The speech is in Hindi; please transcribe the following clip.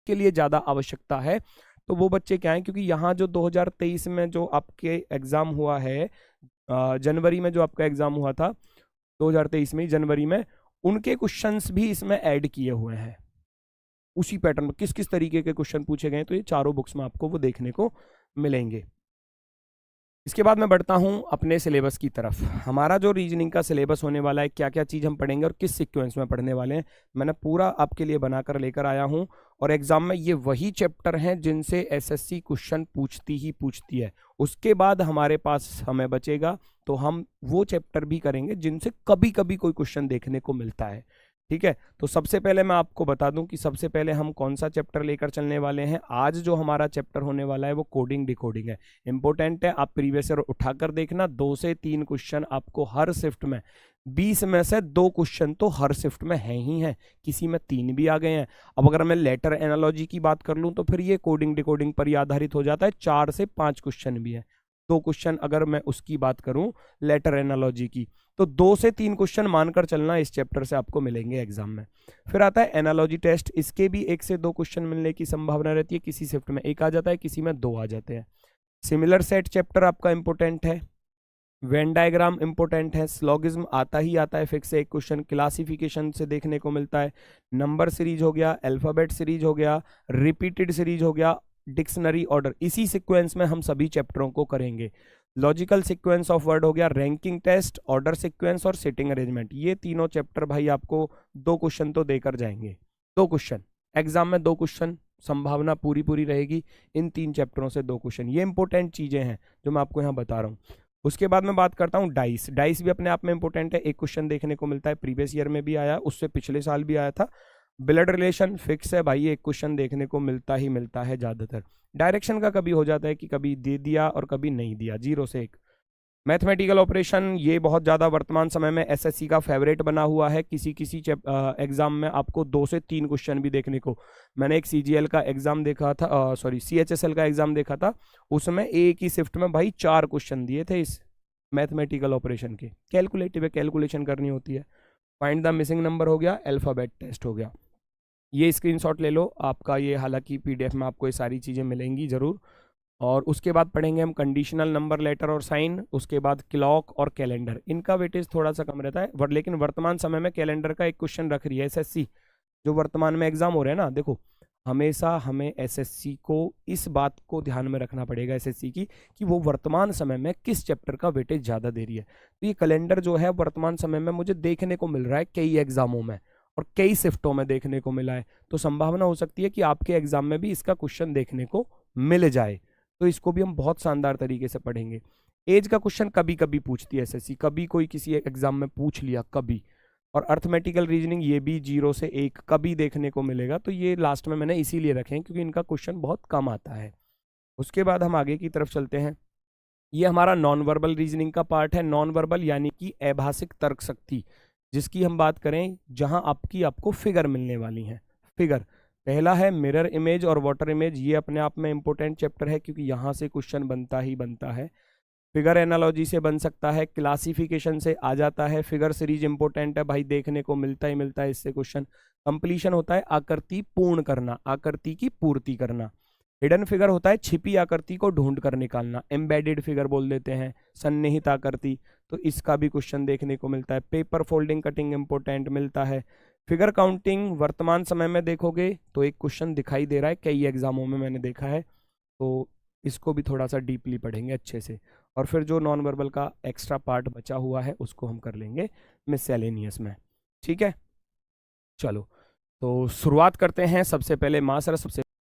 के लिए ज़्यादा आवश्यकता है, तो वो बच्चे क्या हैं, क्योंकि यहाँ जो 2023 में जो आपके एग्ज़ाम हुआ है, जनवरी में जो आपका एग्ज़ाम हुआ था 2023 में जनवरी में, उनके क्वेश्चंस भी इसमें ऐड किए हुए हैं उसी पैटर्न में, किस किस तरीके के क्वेश्चन पूछे गए, तो ये चारों बुक्स में आपको वो देखने को मिलेंगे। इसके बाद मैं बढ़ता हूं अपने सिलेबस की तरफ। हमारा जो रीजनिंग का सिलेबस होने वाला है, क्या क्या चीज़ हम पढ़ेंगे और किस सीक्वेंस में पढ़ने वाले हैं, मैंने पूरा आपके लिए बनाकर लेकर आया हूं। और एग्जाम में ये वही चैप्टर हैं जिनसे एसएससी क्वेश्चन पूछती है। उसके बाद हमारे पास समय बचेगा तो हम वो चैप्टर भी करेंगे जिनसे कभी कभी कोई क्वेश्चन देखने को मिलता है। ठीक है, तो सबसे पहले मैं आपको बता दूं कि सबसे पहले हम कौन सा चैप्टर लेकर चलने वाले हैं। आज जो हमारा चैप्टर होने वाला है वो कोडिंग डिकोडिंग है। इंपॉर्टेंट है, आप प्रीवियस ईयर उठाकर देखना, 2 से 3 क्वेश्चन आपको हर शिफ्ट में, 20 में से 2 क्वेश्चन तो हर शिफ्ट में हैं ही हैं, किसी में 3 भी आ गए हैं। अब अगर मैं लेटर एनालॉजी की बात कर लूं तो फिर ये कोडिंग डिकोडिंग पर ही आधारित हो जाता है, 4 से 5 क्वेश्चन भी है। 2 क्वेश्चन अगर मैं उसकी बात करूं लेटर एनालॉजी की, तो 2 से 3 क्वेश्चन मानकर चलना इस चैप्टर से आपको मिलेंगे एग्जाम में। फिर आता है एनालॉजी टेस्ट, इसके भी 1 से 2 क्वेश्चन मिलने की संभावना रहती है, किसी शिफ्ट में 1 आ जाता है, किसी में 2 आ जाते हैं। सिमिलर सेट चैप्टर आपका इंपोर्टेंट है, वेन डायग्राम इंपोर्टेंट है, स्लॉगिज्म आता ही आता है फिक्स से 1 क्वेश्चन, क्लासिफिकेशन से देखने को मिलता है, नंबर सीरीज हो गया, अल्फाबेट सीरीज हो गया, रिपीटेड सीरीज हो गया, डिक्शनरी ऑर्डर, इसी सीक्वेंस में हम सभी चैप्टरों को करेंगे। लॉजिकल सीक्वेंस ऑफ वर्ड हो गया, रैंकिंग टेस्ट, ऑर्डर सीक्वेंस और सिटिंग अरेंजमेंट, ये तीनों चैप्टर भाई आपको 2 क्वेश्चन तो देकर जाएंगे। 2 क्वेश्चन एग्जाम में, 2 क्वेश्चन संभावना पूरी रहेगी, इन 3 चैप्टरों से 2 क्वेश्चन। ये इंपॉर्टेंट चीजें हैं जो मैं आपको यहाँ बता रहा हूँ। उसके बाद मैं बात करता हूँ डाइस। डाइस भी अपने आप में इंपॉर्टेंट है, 1 क्वेश्चन देखने को मिलता है, प्रीवियस ईयर में भी आया, उससे पिछले साल भी आया था। ब्लड रिलेशन फिक्स है भाई, 1 क्वेश्चन देखने को मिलता ही मिलता है ज्यादातर। डायरेक्शन का कभी हो जाता है कि कभी दे दिया और कभी नहीं दिया, 0 से 1। मैथमेटिकल ऑपरेशन, ये बहुत ज़्यादा वर्तमान समय में एसएससी का फेवरेट बना हुआ है, किसी किसी एग्जाम में आपको 2 से 3 क्वेश्चन भी देखने को। मैंने एक सीजीएल का एग्जाम देखा था, सॉरी सीएचएसएल का एग्जाम देखा था, उसमें एक ही शिफ्ट में भाई 4 क्वेश्चन दिए थे इस मैथमेटिकल ऑपरेशन के। कैलकुलेटिव है, कैलकुलेशन करनी होती है। फाइंड द मिसिंग नंबर हो गया, अल्फाबेट टेस्ट हो गया। ये स्क्रीनशॉट ले लो आपका, ये हालांकि पीडीएफ में आपको ये सारी चीज़ें मिलेंगी ज़रूर। और उसके बाद पढ़ेंगे हम कंडीशनल नंबर, लेटर और साइन, उसके बाद क्लॉक और कैलेंडर। इनका वेटेज थोड़ा सा कम रहता है, लेकिन वर्तमान समय में कैलेंडर का एक क्वेश्चन रख रही है एसएससी, जो वर्तमान में एग्जाम हो रहे हैं ना। देखो, हमेशा हमें एसएससी को इस बात को ध्यान में रखना पड़ेगा एसएससी की, कि वो वर्तमान समय में किस चैप्टर का वेटेज ज़्यादा दे रही है। तो ये कैलेंडर जो है वर्तमान समय में मुझे देखने को मिल रहा है कई एग्जामों में और कई शिफ्टों में देखने को मिला है, तो संभावना हो सकती है कि आपके एग्जाम में भी इसका क्वेश्चन देखने को मिल जाए। तो इसको भी हम बहुत शानदार तरीके से पढ़ेंगे। एज का क्वेश्चन कभी कभी पूछती है एसएससी, कभी कोई किसी एग्जाम में पूछ लिया कभी। और अर्थमेटिकल रीजनिंग, ये भी 0 से 1 कभी देखने को मिलेगा, तो ये लास्ट में मैंने इसीलिए रखे हैं क्योंकि इनका क्वेश्चन बहुत कम आता है। उसके बाद हम आगे की तरफ चलते हैं। ये हमारा नॉन वर्बल रीजनिंग का पार्ट है। नॉन वर्बल यानी कि अभाषिक तर्क शक्ति, जिसकी हम बात करें, जहां आपको फिगर मिलने वाली हैं। फिगर पहला है मिरर इमेज और वाटर इमेज, ये अपने आप में इंपॉर्टेंट चैप्टर है क्योंकि यहाँ से क्वेश्चन बनता ही बनता है। फिगर एनालॉजी से बन सकता है, क्लासिफिकेशन से आ जाता है, फिगर सीरीज इंपॉर्टेंट है भाई, देखने को मिलता ही मिलता है इससे क्वेश्चन। कंप्लीशन होता है आकृति पूर्ण करना, आकृति की पूर्ति करना। हिडन फिगर होता है छिपी आकृति को ढूंढ कर निकालना, एम्बेडेड फिगर बोल देते हैं, सन्निहित आकृति, तो इसका भी क्वेश्चन देखने को मिलता है। पेपर फोल्डिंग कटिंग इंपॉर्टेंट मिलता है। फिगर काउंटिंग वर्तमान समय में देखोगे तो एक क्वेश्चन दिखाई दे रहा है, कई एग्जामों में मैंने देखा है, तो इसको भी थोड़ा सा डीपली पढ़ेंगे अच्छे से। और फिर जो नॉन वर्बल का एक्स्ट्रा पार्ट बचा हुआ है उसको हम कर लेंगे मिससेलेनियस में। ठीक है, चलो तो शुरुआत करते हैं। सबसे पहले मास रस, सबसे